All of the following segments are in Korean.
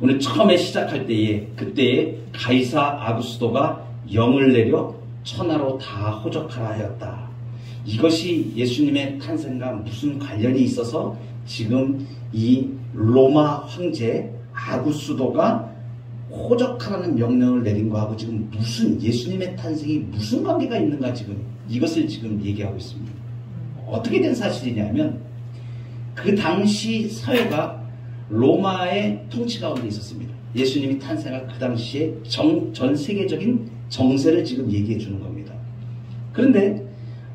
오늘 처음에 시작할 때에 그때에 가이사 아구스도가 영을 내려 천하로 다 호적하라 하였다. 이것이 예수님의 탄생과 무슨 관련이 있어서 지금 이 로마 황제 아구스도가 호적하라는 명령을 내린 거하고 지금 무슨 예수님의 탄생이 무슨 관계가 있는가, 지금 이것을 지금 얘기하고 있습니다. 어떻게 된 사실이냐면 그 당시 사회가 로마의 통치 가운데 있었습니다. 예수님이 탄생할 그 당시에 전 세계적인 정세를 지금 얘기해 주는 겁니다. 그런데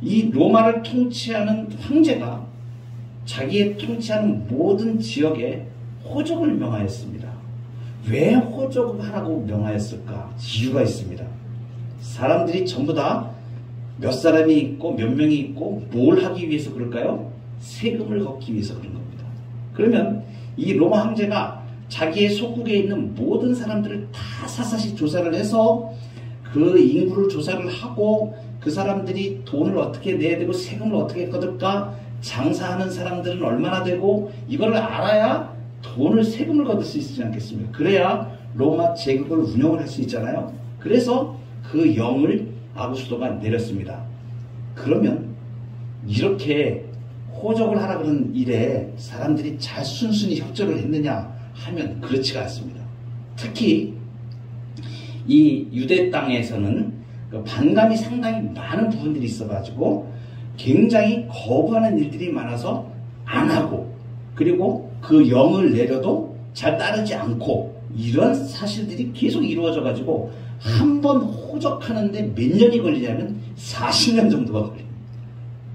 이 로마를 통치하는 황제가 자기의 통치하는 모든 지역에 호적을 명하였습니다. 왜 호적을 하라고 명하였을까? 이유가 있습니다. 사람들이 전부 다 몇 사람이 있고 몇 명이 있고 뭘 하기 위해서 그럴까요? 세금을 걷기 위해서 그런 겁니다. 그러면 이 로마 황제가 자기의 속국에 있는 모든 사람들을 다 샅샅이 조사를 해서 그 인구를 조사를 하고 그 사람들이 돈을 어떻게 내야 되고 세금을 어떻게 거둘까, 장사하는 사람들은 얼마나 되고, 이걸 알아야 돈을 세금을 거둘 수 있지 않겠습니까? 그래야 로마 제국을 운영을 할 수 있잖아요. 그래서 그 영을 아구스도가 내렸습니다. 그러면 이렇게 호적을 하라 그런 일에 사람들이 잘 순순히 협조를 했느냐 하면 그렇지가 않습니다. 특히 이 유대 땅에서는 반감이 상당히 많은 부분들이 있어가지고 굉장히 거부하는 일들이 많아서 안 하고, 그리고 그 영을 내려도 잘 따르지 않고, 이런 사실들이 계속 이루어져가지고 한 번 호적하는데 몇 년이 걸리냐면 40년 정도가 걸립니다.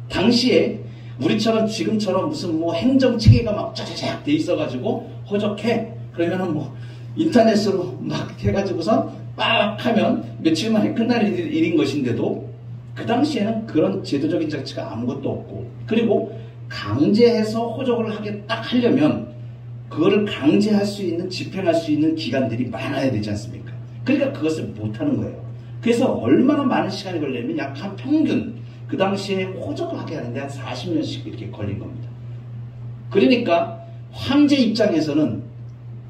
당시에 우리처럼 지금처럼 무슨 뭐 행정체계가 막 짜자작 돼 있어가지고 호적해 그러면은 뭐 인터넷으로 막 해가지고서 빡 하면 며칠 만에 끝날 일인 것인데도 그 당시에는 그런 제도적인 장치가 아무것도 없고, 그리고 강제해서 호적을 하려면 그거를 강제할 수 있는, 집행할 수 있는 기관들이 많아야 되지 않습니까? 그러니까 그것을 못하는 거예요. 그래서 얼마나 많은 시간이 걸리냐면 약 한 평균 그 당시에 호적을 하게 하는데 한 40년씩 이렇게 걸린 겁니다. 그러니까 황제 입장에서는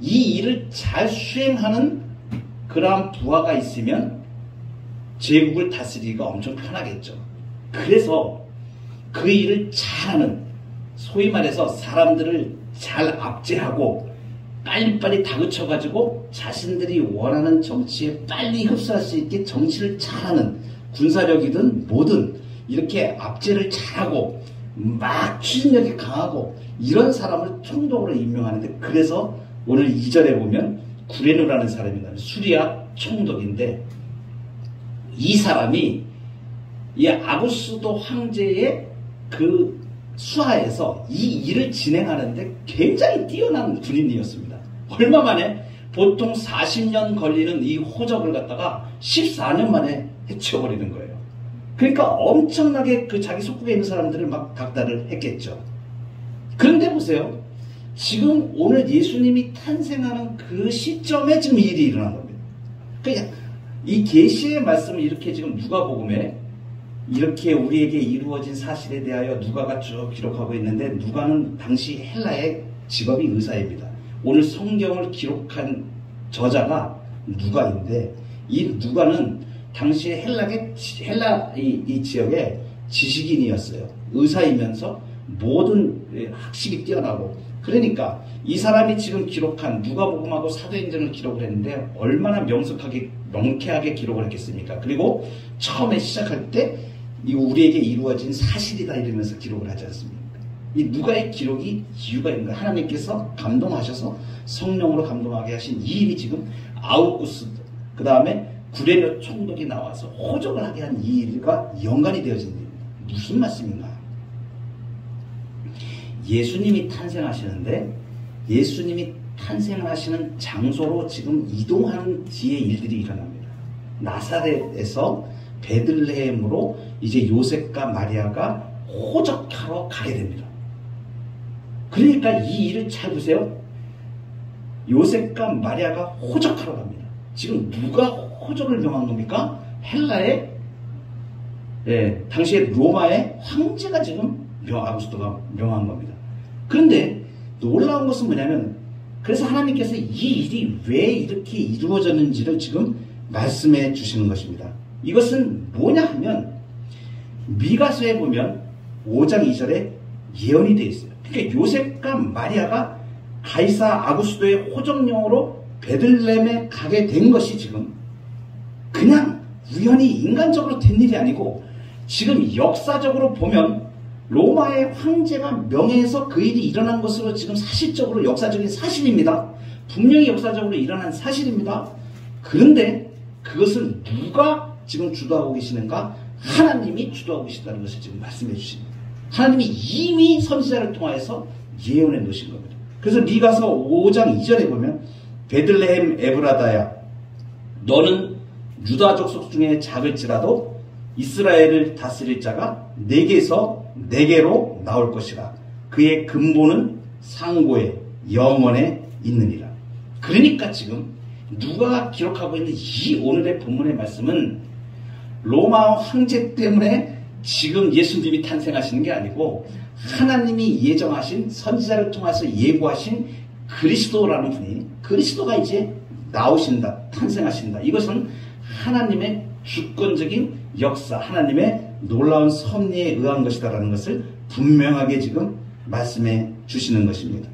이 일을 잘 수행하는 그러한 부하가 있으면 제국을 다스리기가 엄청 편하겠죠. 그래서 그 일을 잘하는, 소위 말해서 사람들을 잘 압제하고 빨리빨리 다그쳐가지고 자신들이 원하는 정치에 빨리 흡수할 수 있게 정치를 잘하는, 군사력이든 뭐든 이렇게 압제를 잘하고 막 추진력이 강하고 이런 사람을 총독으로 임명하는데, 그래서 오늘 2절에 보면 구레누라는 사람이 나와요. 수리아 총독인데, 이 사람이 이 아구스도 황제의 그 수하에서 이 일을 진행하는데 굉장히 뛰어난 군인이었습니다. 얼마 만에 보통 40년 걸리는 이 호적을 갖다가 14년 만에 해치워버리는 거예요. 그러니까 엄청나게 그 자기 속국에 있는 사람들을 막 닥달을 했겠죠. 그런데 보세요. 지금 오늘 예수님이 탄생하는 그 시점에 지금 이 일이 일어난 겁니다. 그러니까 이 계시의 말씀을 이렇게 지금 누가복음에 이렇게 우리에게 이루어진 사실에 대하여 누가가 쭉 기록하고 있는데, 누가는 당시 헬라의 직업이 의사입니다. 오늘 성경을 기록한 저자가 누가인데, 이 누가는 당시에 헬라 이 지역의 지식인이었어요. 의사이면서 모든 학식이 뛰어나고, 그러니까 이 사람이 지금 기록한 누가복음하고 사도행전을 기록을 했는데 얼마나 명쾌하게 기록을 했겠습니까? 그리고 처음에 시작할 때 이 우리에게 이루어진 사실이다 이러면서 기록을 하지 않습니까? 이 누가의 기록이 이유가 있는 거예요. 하나님께서 감동하셔서 성령으로 감동하게 하신 이 일이 지금 아우구스, 그 다음에 구레뇨 총독이 나와서 호적을 하게 한 이 일과 연관이 되어진 일입니다. 무슨 말씀인가? 예수님이 탄생하시는데, 예수님이 탄생하시는 장소로 지금 이동하는 뒤에 일들이 일어납니다. 나사렛에서 베들레헴으로 이제 요셉과 마리아가 호적하러 가게 됩니다. 그러니까 이 일을 잘 보세요. 요셉과 마리아가 호적하러 갑니다. 지금 누가 호적을 명한 겁니까? 헬라의, 당시에 로마의 황제가 지금 아구스도가 명한 겁니다. 그런데 놀라운 것은 뭐냐면 그래서 하나님께서 이 일이 왜 이렇게 이루어졌는지를 지금 말씀해 주시는 것입니다. 이것은 뭐냐 하면 미가서에 보면 5장 2절에 예언이 되어 있어요. 그러니까 요셉과 마리아가 가이사 아구스도의 호정령으로 베들레헴에 가게 된 것이 지금 그냥 우연히 인간적으로 된 일이 아니고 지금 역사적으로 보면 로마의 황제가 명예해서 그 일이 일어난 것으로 지금 사실적으로 역사적인 사실입니다. 분명히 역사적으로 일어난 사실입니다. 그런데 그것을 누가 지금 주도하고 계시는가? 하나님이 주도하고 계시다는 것을 지금 말씀해 주십니다. 하나님이 이미 선지자를 통하여서 예언해 놓으신 겁니다. 그래서 미가서 5장 2절에 보면 베들레헴 에브라다야 너는 유다 족속 중에 작을지라도 이스라엘을 다스릴 자가 내게로 나올 것이라. 그의 근본은 상고에 영원에 있느니라. 그러니까 지금 누가 기록하고 있는 이 오늘의 본문의 말씀은 로마 황제 때문에 지금 예수님이 탄생하시는 게 아니고 하나님이 예정하신 선지자를 통해서 예고하신 그리스도라는 분이 그리스도가 이제 나오신다, 탄생하신다. 이것은 하나님의 주권적인 역사, 하나님의 놀라운 섭리에 의한 것이다라는 것을 분명하게 지금 말씀해 주시는 것입니다.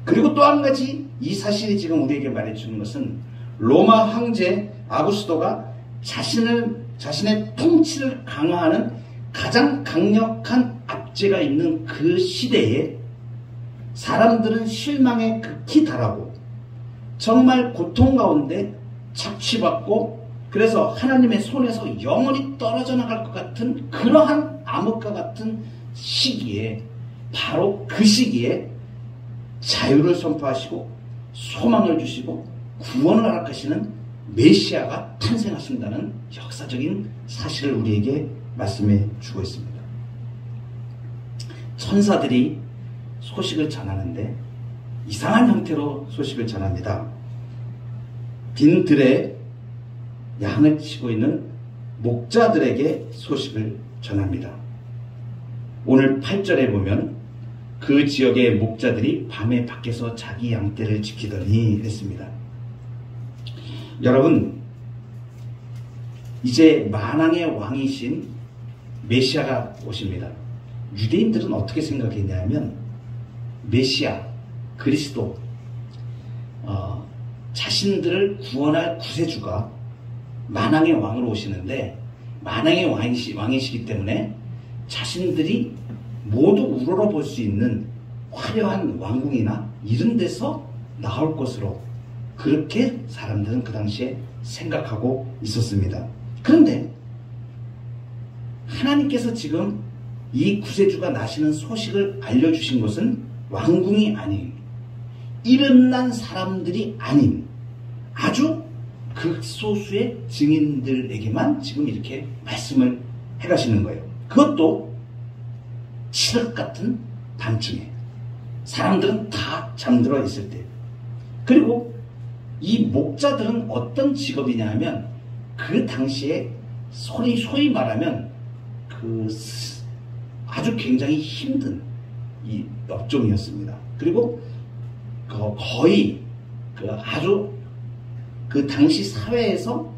그리고 또 한 가지 이 사실이 지금 우리에게 말해주는 것은 로마 황제 아구스도가 자신의 통치를 강화하는 가장 강력한 압제가 있는 그 시대에 사람들은 실망에 극히 달하고 정말 고통 가운데 착취받고 그래서 하나님의 손에서 영원히 떨어져 나갈 것 같은 그러한 암흑과 같은 시기에 바로 그 시기에 자유를 선포하시고 소망을 주시고 구원을 허락하시는 메시아가 탄생하신다는 역사적인 사실을 우리에게 말씀해 주고 있습니다. 천사들이 소식을 전하는데 이상한 형태로 소식을 전합니다. 빈 들에 양을 치고 있는 목자들에게 소식을 전합니다. 오늘 8절에 보면 그 지역의 목자들이 밤에 밖에서 자기 양떼를 지키더니 했습니다. 여러분, 이제 만왕의 왕이신 메시아가 오십니다. 유대인들은 어떻게 생각했냐면 메시아, 그리스도, 자신들을 구원할 구세주가 만왕의 왕으로 오시는데 만왕의 왕이시기 때문에 자신들이 모두 우러러볼 수 있는 화려한 왕궁이나 이런 데서 나올 것으로 그렇게 사람들은 그 당시에 생각하고 있었습니다. 그런데 하나님께서 지금 이 구세주가 나시는 소식을 알려주신 것은 왕궁이 아닌 이름난 사람들이 아닌 아주 극소수의 증인들에게만 지금 이렇게 말씀을 해가시는 거예요. 그것도 칠흑 같은 밤중에 사람들은 다 잠들어 있을 때. 그리고 이 목자들은 어떤 직업이냐 하면 그 당시에 소위 말하면 그 아주 굉장히 힘든 이 업종이었습니다. 그리고 거의 아주 그 당시 사회에서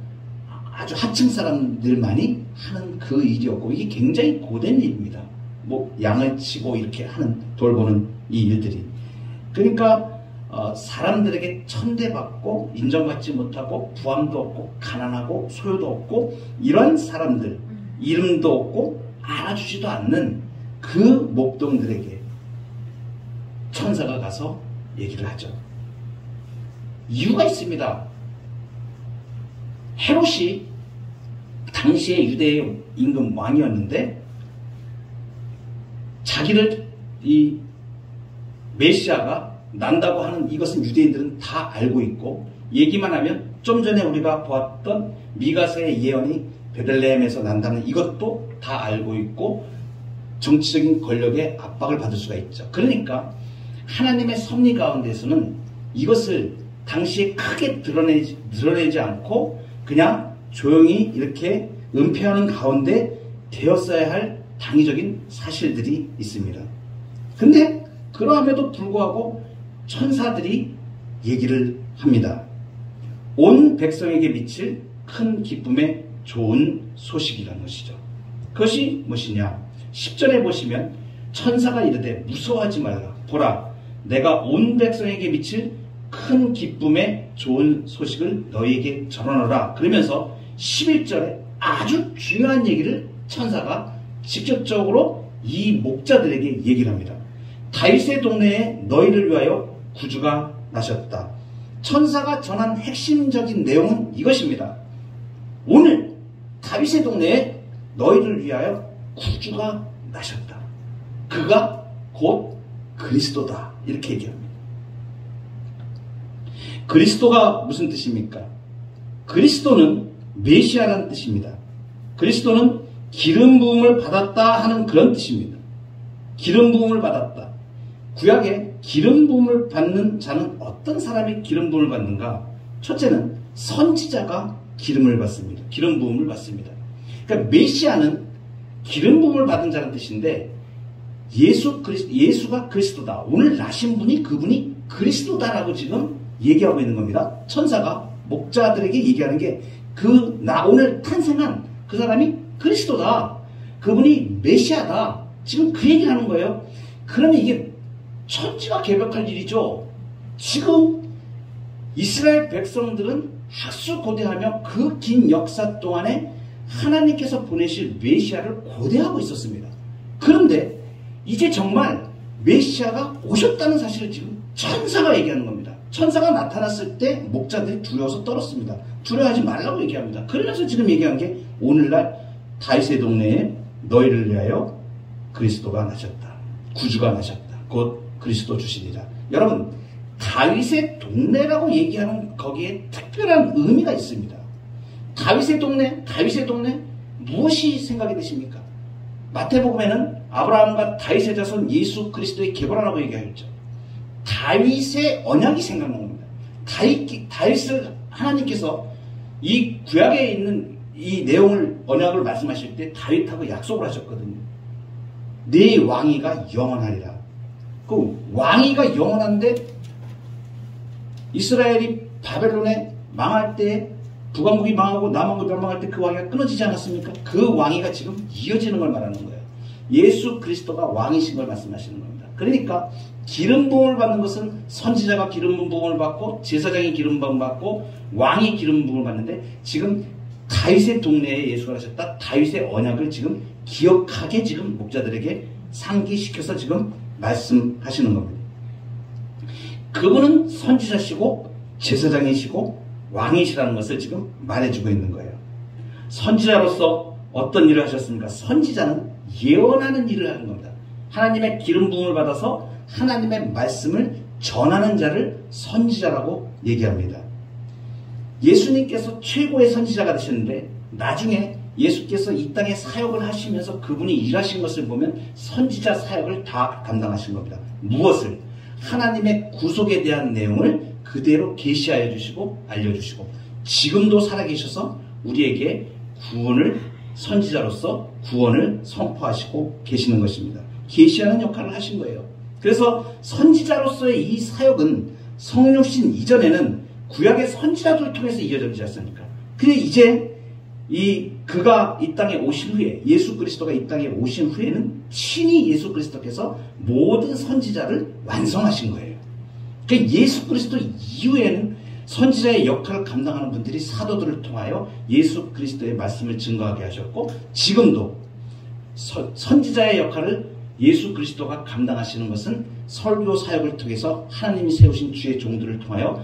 아주 하층 사람들만이 하는 그 일이었고 이게 굉장히 고된 일입니다. 뭐 양을 치고 이렇게 하는 돌보는 이 일들이. 그러니까 사람들에게 천대받고 인정받지 못하고 부함도 없고 가난하고 소유도 없고 이런 사람들 이름도 없고 알아주지도 않는 그 목동들에게 천사가 가서 얘기를 하죠. 이유가 있습니다. 헤롯이 당시에 유대의 임금 왕이었는데 자기를 이 메시아가 난다고 하는 이것은 유대인들은 다 알고 있고 얘기만 하면 좀 전에 우리가 보았던 미가서의 예언이 베들레헴에서 난다는 이것도 다 알고 있고 정치적인 권력의 압박을 받을 수가 있죠. 그러니까 하나님의 섭리 가운데서는 이것을 당시에 크게 드러내지 않고 그냥 조용히 이렇게 은폐하는 가운데 되었어야 할 당위적인 사실들이 있습니다. 근데 그러함에도 불구하고 천사들이 얘기를 합니다. 온 백성에게 미칠 큰 기쁨의 좋은 소식이라는 것이죠. 그것이 무엇이냐? 10절에 보시면 천사가 이르되 무서워하지 말라. 보라, 내가 온 백성에게 미칠 큰 기쁨의 좋은 소식을 너희에게 전하노라. 그러면서 11절에 아주 중요한 얘기를 천사가 직접적으로 이 목자들에게 얘기를 합니다. 다윗의 동네에 너희를 위하여 구주가 나셨다. 천사가 전한 핵심적인 내용은 이것입니다. 오늘 다윗의 동네에 너희를 위하여 구주가 나셨다. 그가 곧 그리스도다. 이렇게 얘기합니다. 그리스도가 무슨 뜻입니까? 그리스도는 메시아라는 뜻입니다. 그리스도는 기름 부음을 받았다 하는 그런 뜻입니다. 기름 부음을 받았다. 구약에 기름 부음을 받는 자는 어떤 사람이 기름 부음을 받는가? 첫째는 선지자가 기름을 받습니다. 기름 부음을 받습니다. 그러니까 메시아는 기름 부음을 받은 자라는 뜻인데 예수가 그리스도다. 오늘 나신 분이 그분이 그리스도다라고 지금 얘기하고 있는 겁니다. 천사가 목자들에게 얘기하는 게 오늘 탄생한 그 사람이 그리스도다. 그분이 메시아다. 지금 그 얘기를 하는 거예요. 그러면 이게 천지가 개벽할 일이죠. 지금 이스라엘 백성들은 학수고대하며 그 긴 역사 동안에 하나님께서 보내실 메시아를 고대하고 있었습니다. 그런데 이제 정말 메시아가 오셨다는 사실을 지금 천사가 얘기하는 겁니다. 천사가 나타났을 때 목자들이 두려워서 떨었습니다. 두려워하지 말라고 얘기합니다. 그러면서 지금 얘기한 게 오늘날 다윗의 동네에 너희를 위하여 그리스도가 나셨다. 구주가 나셨다. 곧 그리스도 주시리라. 여러분, 다윗의 동네라고 얘기하는 거기에 특별한 의미가 있습니다. 다윗의 동네 무엇이 생각이 드십니까? 마태복음에는 아브라함과 다윗의 자손 예수 그리스도의 계보라고 얘기하였죠. 다윗의 언약이 생각납니다. 다윗을 하나님께서 이 구약에 있는 이 내용을 언약을 말씀하실 때 다윗하고 약속을 하셨거든요. 네 왕위가 영원하리라. 그 왕위가 영원한데 이스라엘이 바벨론에 망할 때 북왕국이 망하고 남왕국이 멸망할 때 그 왕위가 끊어지지 않았습니까? 그 왕위가 지금 이어지는 걸 말하는 거예요. 예수 그리스도가 왕이신 걸 말씀하시는 겁니다. 그러니까 기름 부음을 받는 것은 선지자가 기름 부음을 받고 제사장이 기름 부음을 받고 왕이 기름 부음을 받는데 지금 다윗의 동네에 예수가 하셨다. 다윗의 언약을 지금 기억하게 지금 목자들에게 상기시켜서 지금 말씀하시는 겁니다. 그분은 선지자시고 제사장이시고 왕이시라는 것을 지금 말해주고 있는 거예요. 선지자로서 어떤 일을 하셨습니까? 선지자는 예언하는 일을 하는 겁니다. 하나님의 기름 부음을 받아서 하나님의 말씀을 전하는 자를 선지자라고 얘기합니다. 예수님께서 최고의 선지자가 되셨는데 나중에 예수께서 이 땅에 사역을 하시면서 그분이 일하신 것을 보면 선지자 사역을 다 감당하신 겁니다. 무엇을? 하나님의 구속에 대한 내용을 그대로 계시하여 주시고 알려주시고 지금도 살아계셔서 우리에게 구원을 선지자로서 구원을 선포하시고 계시는 것입니다. 계시하는 역할을 하신 거예요. 그래서 선지자로서의 이 사역은 성육신 이전에는 구약의 선지자들을 통해서 이어지지 않습니까? 근데 이제 그가 이 땅에 오신 후에 예수 그리스도가 이 땅에 오신 후에는 친히 예수 그리스도께서 모든 선지자를 완성하신 거예요. 그러니까 예수 그리스도 이후에는 선지자의 역할을 감당하는 분들이 사도들을 통하여 예수 그리스도의 말씀을 증거하게 하셨고 지금도 선지자의 역할을 예수 그리스도가 감당하시는 것은 설교 사역을 통해서 하나님이 세우신 주의 종들을 통하여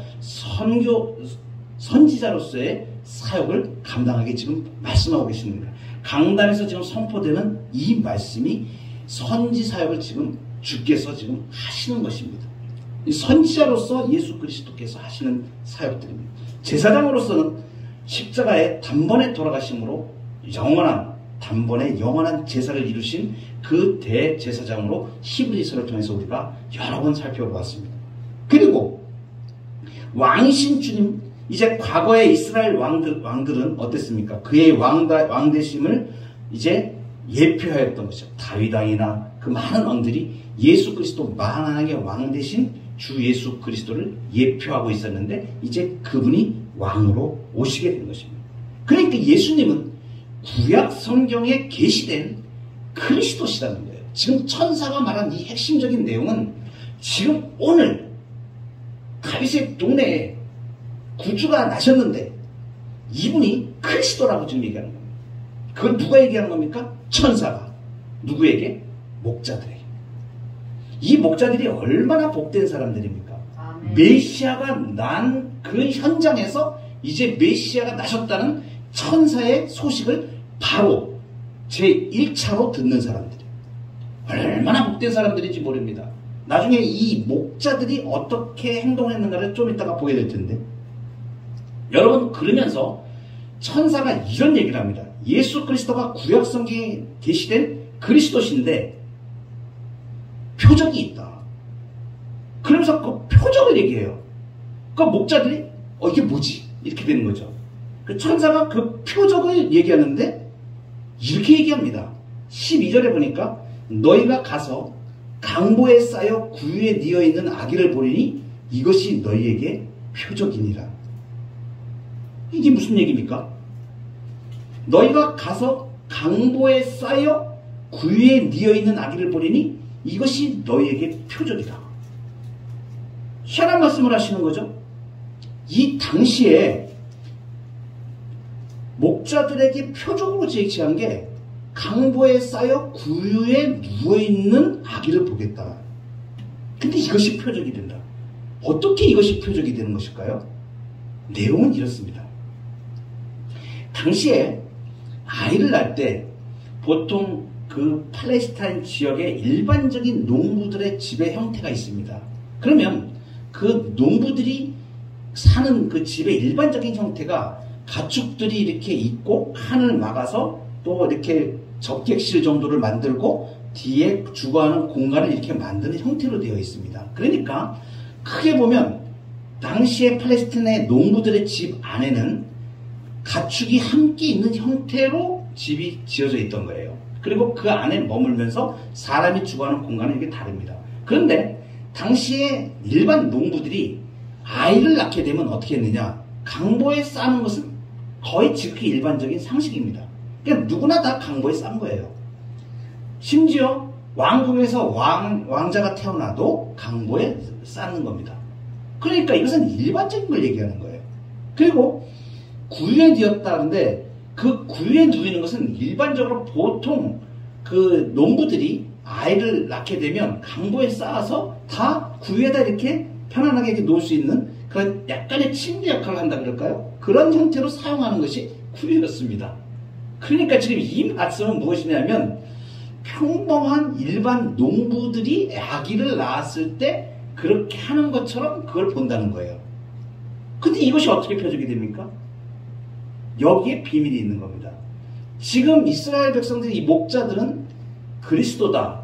선지자로서의 사역을 감당하게 지금 말씀하고 계십니다. 강단에서 지금 선포되는 이 말씀이 선지 사역을 지금 주께서 지금 하시는 것입니다. 선지자로서 예수 그리스도께서 하시는 사역들입니다. 제사장으로서는 십자가의 단번에 돌아가심으로 영원한 제사를 이루신 그 대제사장으로 히브리서를 통해서 우리가 여러 번 살펴보았습니다. 그리고 왕이신 주님, 이제 과거의 이스라엘 왕들은 어땠습니까? 그의 왕되심을 이제 예표하였던 것이죠. 다윗 왕이나 그 많은 왕들이 예수 그리스도 만왕의 왕 대신 주 예수 그리스도를 예표하고 있었는데 이제 그분이 왕으로 오시게 된 것입니다. 그러니까 예수님은 구약 성경에 계시된 그리스도시라는 거예요. 지금 천사가 말한 이 핵심적인 내용은 지금 오늘 다윗의 동네에 구주가 나셨는데 이분이 그리스도라고 지금 얘기하는 겁니다. 그걸 누가 얘기하는 겁니까? 천사가. 누구에게? 목자들에게. 이 목자들이 얼마나 복된 사람들입니까? 아멘. 메시아가 난 그 현장에서 이제 메시아가 나셨다는 천사의 소식을 바로 제1차로 듣는 사람들이에요. 얼마나 복된 사람들인지 모릅니다. 나중에 이 목자들이 어떻게 행동했는가를 좀 이따가 보게 될 텐데, 여러분, 그러면서 천사가 이런 얘기를 합니다. 예수 그리스도가 구약 성경에 계시된 그리스도신데 표적이 있다. 그러면서 그 표적을 얘기해요. 그 목자들이 이게 뭐지? 이렇게 되는 거죠. 그 천사가 그 표적을 얘기하는데 이렇게 얘기합니다. 12절에 보니까 너희가 가서 강보에 쌓여 구유에 뉘어 있는 아기를 보리니 이것이 너희에게 표적이니라. 이게 무슨 얘기입니까? 너희가 가서 강보에 쌓여 구유에 뉘어 있는 아기를 보리니 이것이 너희에게 표적이다. 희한한 말씀을 하시는 거죠. 이 당시에 목자들에게 표적으로 제시한 게 강보에 쌓여 구유에 누워있는 아기를 보겠다. 근데 이것이 표적이 된다. 어떻게 이것이 표적이 되는 것일까요? 내용은 이렇습니다. 당시에 아이를 낳을 때 보통 그 팔레스타인 지역의 일반적인 농부들의 집의 형태가 있습니다. 그러면 그 농부들이 사는 그 집의 일반적인 형태가 가축들이 이렇게 있고 칸을 막아서 또 이렇게 접객실 정도를 만들고 뒤에 주거하는 공간을 이렇게 만드는 형태로 되어 있습니다. 그러니까 크게 보면 당시의 팔레스타인의 농부들의 집 안에는 가축이 함께 있는 형태로 집이 지어져 있던 거예요. 그리고 그 안에 머물면서 사람이 주거하는 공간은 이게 다릅니다. 그런데 당시에 일반 농부들이 아이를 낳게 되면 어떻게 했느냐? 강보에 싸는 것은 거의 지극히 일반적인 상식입니다. 그러니까 누구나 다 강보에 싼 거예요. 심지어 왕국에서 왕자가 태어나도 강보에 싸는 겁니다. 그러니까 이것은 일반적인 걸 얘기하는 거예요. 그리고 구유에 누웠다는데 그 구유에 누이는 것은 일반적으로 보통 그 농부들이 아이를 낳게 되면 강보에 쌓아서 다 구유에다 이렇게 편안하게 이렇게 놓을 수 있는 그런 약간의 침대 역할을 한다 그럴까요? 그런 형태로 사용하는 것이 구유였습니다. 그러니까 지금 이 말씀은 무엇이냐면 평범한 일반 농부들이 아기를 낳았을 때 그렇게 하는 것처럼 그걸 본다는 거예요. 근데 이것이 어떻게 표적이 됩니까? 여기에 비밀이 있는 겁니다. 지금 이스라엘 백성들이 이 목자들은 그리스도다,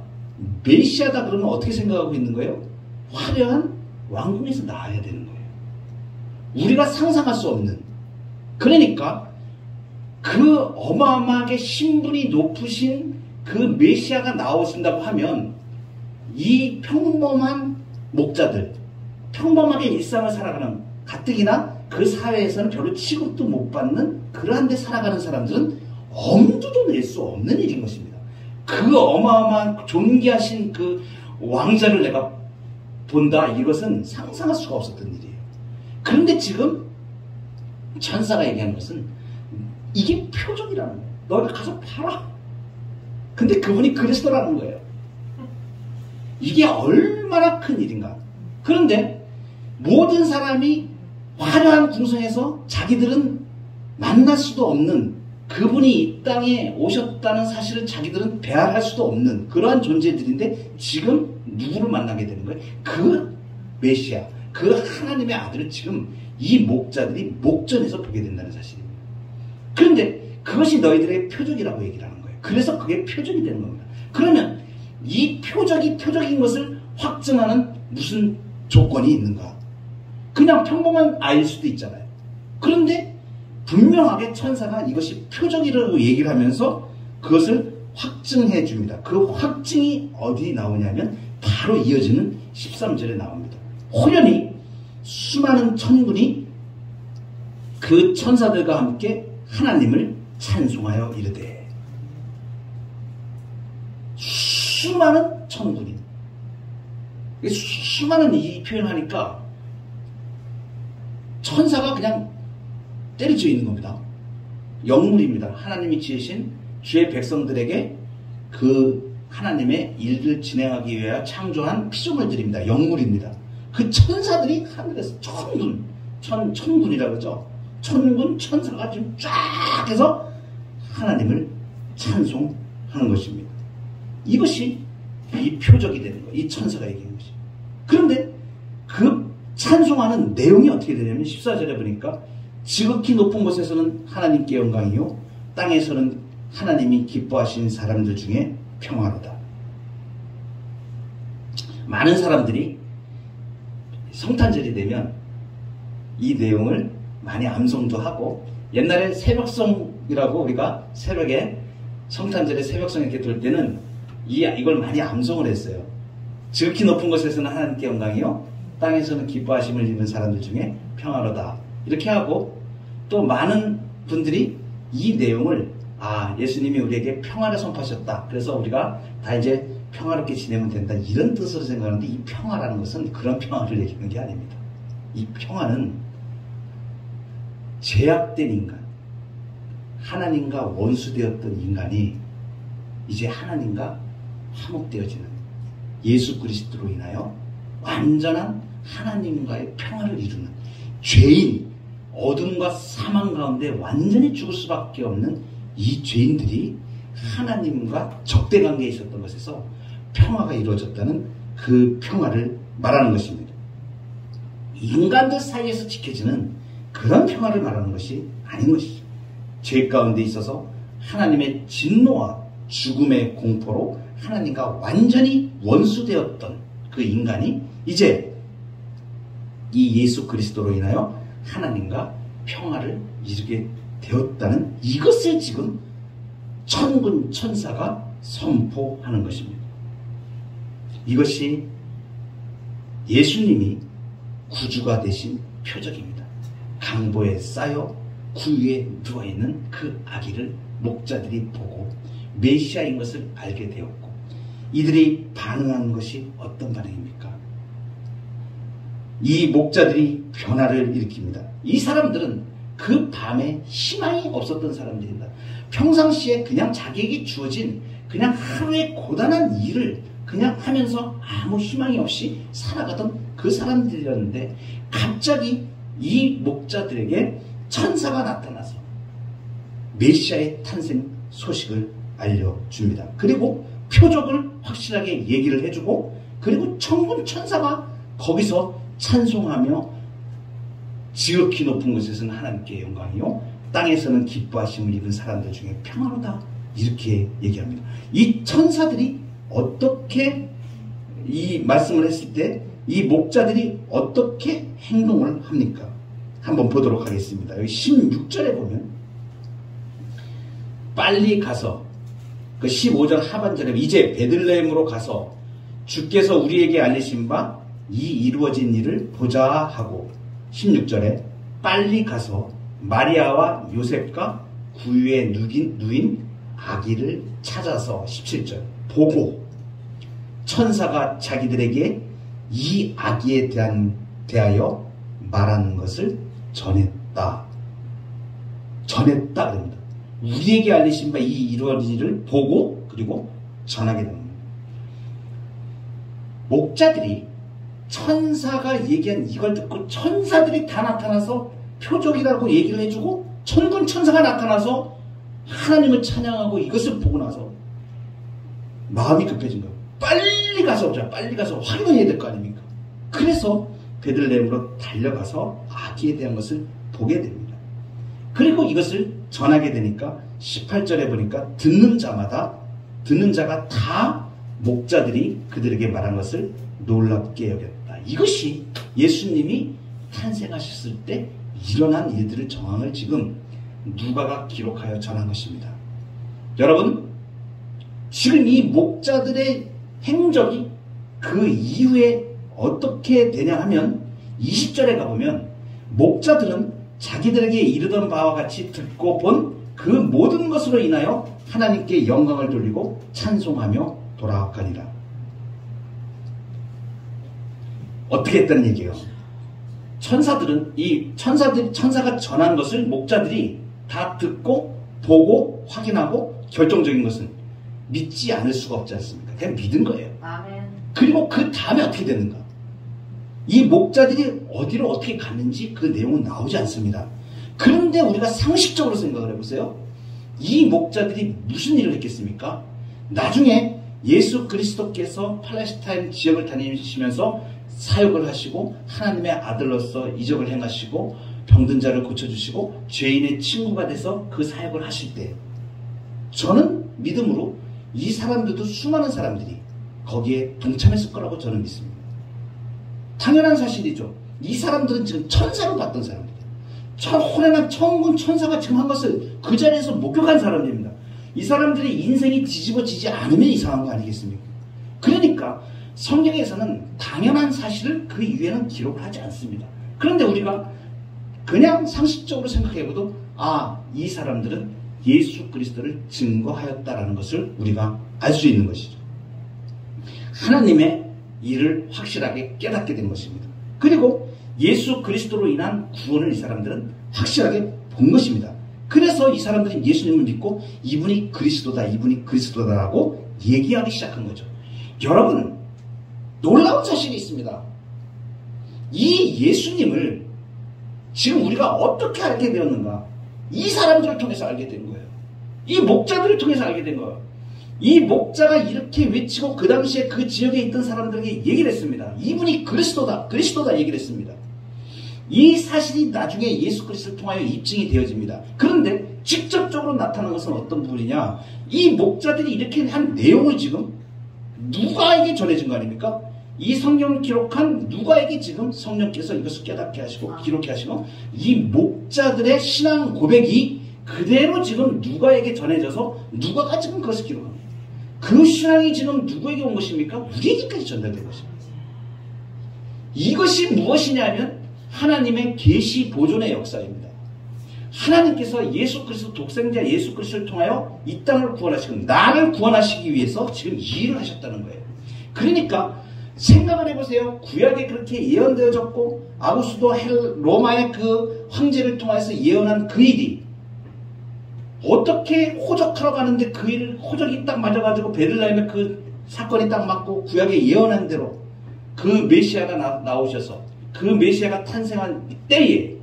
메시아다 그러면 어떻게 생각하고 있는 거예요? 화려한 왕궁에서 나와야 되는 거예요. 우리가 상상할 수 없는. 그러니까 그 어마어마하게 신분이 높으신 그 메시아가 나오신다고 하면 이 평범한 목자들, 평범하게 일상을 살아가는, 가뜩이나 그 사회에서는 별로 취급도 못 받는 그러한 데 살아가는 사람들은 엄두도 낼 수 없는 일인 것입니다. 그 어마어마한 존귀하신 그 왕자를 내가 본다, 이것은 상상할 수가 없었던 일이에요. 그런데 지금 천사가 얘기하는 것은 이게 표적이라는 거예요. 너희가 가서 봐라. 근데 그분이 그리스도라는 거예요. 이게 얼마나 큰 일인가. 그런데 모든 사람이 화려한 궁성에서 자기들은 만날 수도 없는 그분이 이 땅에 오셨다는 사실을 자기들은 배알할 수도 없는 그러한 존재들인데 지금 누구를 만나게 되는 거예요? 그 메시아, 그 하나님의 아들을 지금 이 목자들이 목전에서 보게 된다는 사실입니다. 그런데 그것이 너희들의 표적이라고 얘기를 하는 거예요. 그래서 그게 표적이 되는 겁니다. 그러면 이 표적이 표적인 것을 확증하는 무슨 조건이 있는가? 그냥 평범한 아이일 수도 있잖아요. 그런데 분명하게 천사가 이것이 표적이라고 얘기를 하면서 그것을 확증해 줍니다. 그 확증이 어디 나오냐면 바로 이어지는 13절에 나옵니다. 호련히 수많은 천군이 그 천사들과 함께 하나님을 찬송하여 이르되, 수많은 천군이, 수많은 이 표현하니까 천사가 그냥 때려져 있는 겁니다. 영물입니다. 하나님이 지으신 주의 백성들에게 그 하나님의 일을 진행하기 위하여 창조한 피조물들입니다. 영물입니다. 그 천사들이 하늘에서 천군이라고 그러죠. 천군, 천사가 지금 쫙 해서 하나님을 찬송하는 것입니다. 이것이 이 표적이 되는 거예요. 이 천사가 얘기한 것이. 그런데 그 찬송하는 내용이 어떻게 되냐면 14절에 보니까 지극히 높은 곳에서는 하나님께 영광이요 땅에서는 하나님이 기뻐하신 사람들 중에 평화로다. 많은 사람들이 성탄절이 되면 이 내용을 많이 암송도 하고, 옛날에 새벽송이라고 우리가 새벽에 성탄절에 새벽송 이렇게 돌 때는 이걸 많이 암송을 했어요. 지극히 높은 곳에서는 하나님께 영광이요 땅에서는 기뻐하심을 입은 사람들 중에 평화로다. 이렇게 하고, 또 많은 분들이 이 내용을 예수님이 우리에게 평화를 선포하셨다. 그래서 우리가 다 이제 평화롭게 지내면 된다. 이런 뜻으로 생각하는데, 이 평화라는 것은 그런 평화를 얘기하는 게 아닙니다. 이 평화는 제약된 인간, 하나님과 원수되었던 인간이 이제 하나님과 화목되어지는 예수 그리스도로 인하여 완전한 하나님과의 평화를 이루는, 죄인, 어둠과 사망 가운데 완전히 죽을 수밖에 없는 이 죄인들이 하나님과 적대 관계에 있었던 것에서 평화가 이루어졌다는 그 평화를 말하는 것입니다. 인간들 사이에서 지켜지는 그런 평화를 말하는 것이 아닌 것이죠. 죄 가운데 있어서 하나님의 진노와 죽음의 공포로 하나님과 완전히 원수되었던 그 인간이 이제 이 예수 그리스도로 인하여 하나님과 평화를 이루게 되었다는 이것을 지금 천군 천사가 선포하는 것입니다. 이것이 예수님이 구주가 되신 표적입니다. 강보에 쌓여 구유에 누워있는 그 아기를 목자들이 보고 메시아인 것을 알게 되었고, 이들이 반응한 것이 어떤 반응입니까? 이 목자들이 변화를 일으킵니다. 이 사람들은 그 밤에 희망이 없었던 사람들입니다. 평상시에 그냥 자기에게 주어진 그냥 하루의 고단한 일을 그냥 하면서 아무 희망이 없이 살아가던 그 사람들이었는데, 갑자기 이 목자들에게 천사가 나타나서 메시아의 탄생 소식을 알려줍니다. 그리고 표적을 확실하게 얘기를 해주고, 그리고 천군 천사가 거기서 찬송하며 지극히 높은 곳에서는 하나님께 영광이요 땅에서는 기뻐하심을 입은 사람들 중에 평화로다. 이렇게 얘기합니다. 이 천사들이 어떻게 이 말씀을 했을 때 이 목자들이 어떻게 행동을 합니까? 한번 보도록 하겠습니다. 여기 16절에 보면 빨리 가서, 그 15절 하반절에 이제 베들레헴으로 가서 주께서 우리에게 알리신 바 이 이루어진 일을 보자 하고, 16절에 빨리 가서 마리아와 요셉과 구유에 누인 아기를 찾아서 17절 보고 천사가 자기들에게 이 아기에 대하여 말하는 것을 전했다. 그럽니다. 우리에게 알리신 바 이 이루어진 일을 보고 그리고 전하게 됩니다. 목자들이 천사가 얘기한 이걸 듣고 천사들이 다 나타나서 표적이라고 얘기를 해주고, 천군 천사가 나타나서 하나님을 찬양하고 이것을 보고 나서 마음이 급해진 거예요. 빨리 가서 확인해야 될 거 아닙니까? 그래서 베들레헴으로 달려가서 아기에 대한 것을 보게 됩니다. 그리고 이것을 전하게 되니까 18절에 보니까 듣는 자가 다 목자들이 그들에게 말한 것을 놀랍게 여겼다. 이것이 예수님이 탄생하셨을 때 일어난 일들의 정황을 지금 누가가 기록하여 전한 것입니다. 여러분, 지금 이 목자들의 행적이 그 이후에 어떻게 되냐 하면 20절에 가보면 목자들은 자기들에게 이르던 바와 같이 듣고 본 그 모든 것으로 인하여 하나님께 영광을 돌리고 찬송하며 돌아가니라. 어떻게 했다는 얘기예요? 천사가 전한 것을 목자들이 다 듣고 보고 확인하고 결정적인 것은 믿지 않을 수가 없지 않습니까? 그냥 믿은 거예요. 아멘. 그리고 그 다음에 어떻게 되는가? 이 목자들이 어디로 어떻게 갔는지 그 내용은 나오지 않습니다. 그런데 우리가 상식적으로 생각을 해보세요. 이 목자들이 무슨 일을 했겠습니까? 나중에 예수 그리스도께서 팔레스타인 지역을 다니시면서 사역을 하시고 하나님의 아들로서 이적을 행하시고 병든 자를 고쳐주시고 죄인의 친구가 돼서 그 사역을 하실 때 저는 믿음으로 이 사람들도 수많은 사람들이 거기에 동참했을 거라고 저는 믿습니다. 당연한 사실이죠. 이 사람들은 지금 천사로 봤던 사람들이에요. 호련한 천군 천사가 지금 한 것을 그 자리에서 목격한 사람들입니다. 이 사람들의 인생이 뒤집어지지 않으면 이상한 거 아니겠습니까? 그러니까 성경에서는 당연한 사실을 그 이후에는 기록을 하지 않습니다. 그런데 우리가 그냥 상식적으로 생각해봐도 이 사람들은 예수 그리스도를 증거하였다라는 것을 우리가 알 수 있는 것이죠. 하나님의 일을 확실하게 깨닫게 된 것입니다. 그리고 예수 그리스도로 인한 구원을 이 사람들은 확실하게 본 것입니다. 그래서 이 사람들은 예수님을 믿고 이분이 그리스도다라고 얘기하기 시작한 거죠. 여러분, 놀라운 사실이 있습니다. 이 예수님을 지금 우리가 어떻게 알게 되었는가? 이 사람들을 통해서 알게 된 거예요. 이 목자들을 통해서 알게 된 거예요. 이 목자가 이렇게 외치고 그 당시에 그 지역에 있던 사람들에게 얘기를 했습니다. 이분이 그리스도다 얘기를 했습니다. 이 사실이 나중에 예수 그리스도를 통하여 입증이 되어집니다. 그런데 직접적으로 나타난 것은 어떤 부분이냐? 이 목자들이 이렇게 한 내용을 지금 누가에게 전해진 거 아닙니까? 이 성경을 기록한 누가에게 지금 성령께서 이것을 깨닫게 하시고 기록해 하시고 이 목자들의 신앙 고백이 그대로 지금 누가에게 전해져서 누가가 지금 그것을 기록합니다. 그 신앙이 지금 누구에게 온 것입니까? 우리에게까지 전달된 것입니다. 이것이 무엇이냐면 하나님의 계시 보존의 역사입니다. 하나님께서 예수 그리스도 독생자 예수 그리스도를 통하여 이 땅을 구원하시고 나를 구원하시기 위해서 지금 이 일을 하셨다는 거예요. 그러니까 생각을 해보세요. 구약에 그렇게 예언되어졌고 아구스도 로마의 그 황제를 통해서 예언한 그 일이 어떻게 호적하러 가는데 그 일을 호적이 딱 맞아가지고 베들레헴에 그 사건이 딱 맞고 구약에 예언한 대로 그 메시아가 나오셔서 그 메시아가 탄생한 때에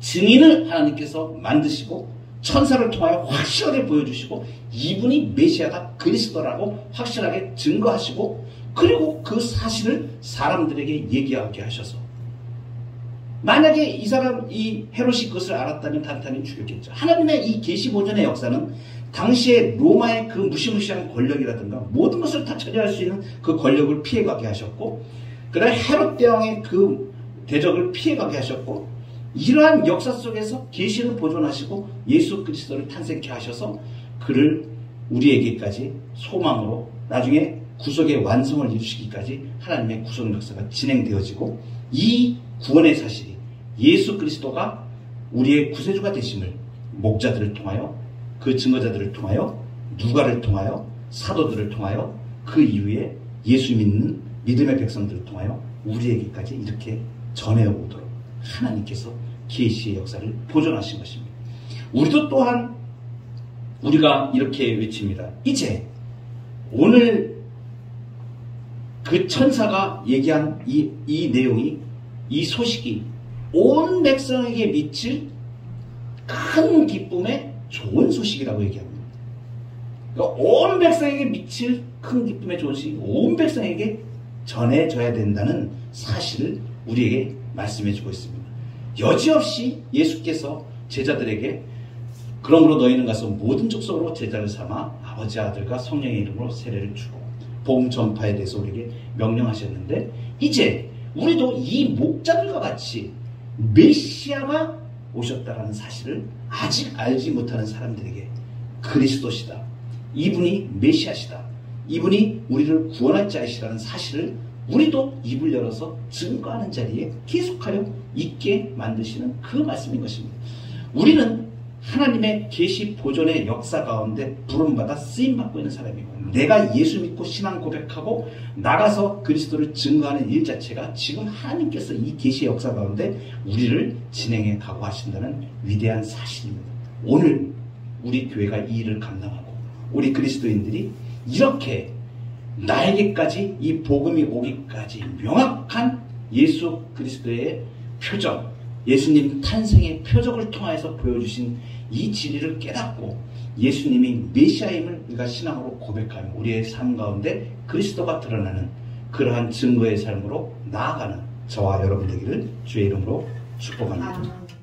증인을 하나님께서 만드시고 천사를 통하여 확실하게 보여주시고 이분이 메시아가 그리스도라고 확실하게 증거하시고 그리고 그 사실을 사람들에게 얘기하게 하셔서 만약에 이 헤롯이 그것을 알았다면 단단히 죽였겠죠. 하나님의 이 계시 보존의 역사는 당시에 로마의 그 무시무시한 권력이라든가 모든 것을 다 처리할 수 있는 그 권력을 피해가게 하셨고 그다음에 헤롯 대왕의 그 대적을 피해가게 하셨고 이러한 역사 속에서 계시를 보존하시고 예수 그리스도를 탄생케 하셔서 그를 우리에게까지 소망으로 나중에 구속의 완성을 이루시기까지 하나님의 구속 역사가 진행되어지고 이 구원의 사실이 예수 그리스도가 우리의 구세주가 되심을 목자들을 통하여 그 증거자들을 통하여 누가를 통하여 사도들을 통하여 그 이후에 예수 믿는 믿음의 백성들을 통하여 우리에게까지 이렇게 전해오도록 하나님께서 계시의 역사를 보존하신 것입니다. 우리도 또한 우리가 이렇게 외칩니다. 이제 오늘 그 천사가 얘기한 이 내용이 이 소식이 온 백성에게 미칠 큰 기쁨의 좋은 소식이라고 얘기합니다. 그러니까 온 백성에게 미칠 큰 기쁨의 좋은 소식이 온 백성에게 전해져야 된다는 사실을 우리에게 말씀해주고 있습니다. 여지없이 예수께서 제자들에게 그러므로 너희는 가서 모든 족속으로 제자를 삼아 아버지 아들과 성령의 이름으로 세례를 주고 복음 전파에 대해서 우리에게 명령하셨는데 이제 우리도 이 목자들과 같이 메시아가 오셨다라는 사실을 아직 알지 못하는 사람들에게 그리스도시다. 이분이 메시아시다. 이분이 우리를 구원할 자이시라는 사실을 우리도 입을 열어서 증거하는 자리에 계속하여 있게 만드시는 그 말씀인 것입니다. 우리는 하나님의 계시 보존의 역사 가운데 부름받아 쓰임받고 있는 사람이고, 내가 예수 믿고 신앙 고백하고 나가서 그리스도를 증거하는 일 자체가 지금 하나님께서 이 계시의 역사 가운데 우리를 진행해 가고 하신다는 위대한 사실입니다. 오늘 우리 교회가 이 일을 감당하고 우리 그리스도인들이 이렇게 나에게까지 이 복음이 오기까지 명확한 예수 그리스도의 표적, 예수님 탄생의 표적을 통해서 보여주신 이 진리를 깨닫고 예수님이 메시아임을 우리가 신앙으로 고백하며 우리의 삶 가운데 그리스도가 드러나는 그러한 증거의 삶으로 나아가는 저와 여러분 되기를 주의 이름으로 축복합니다.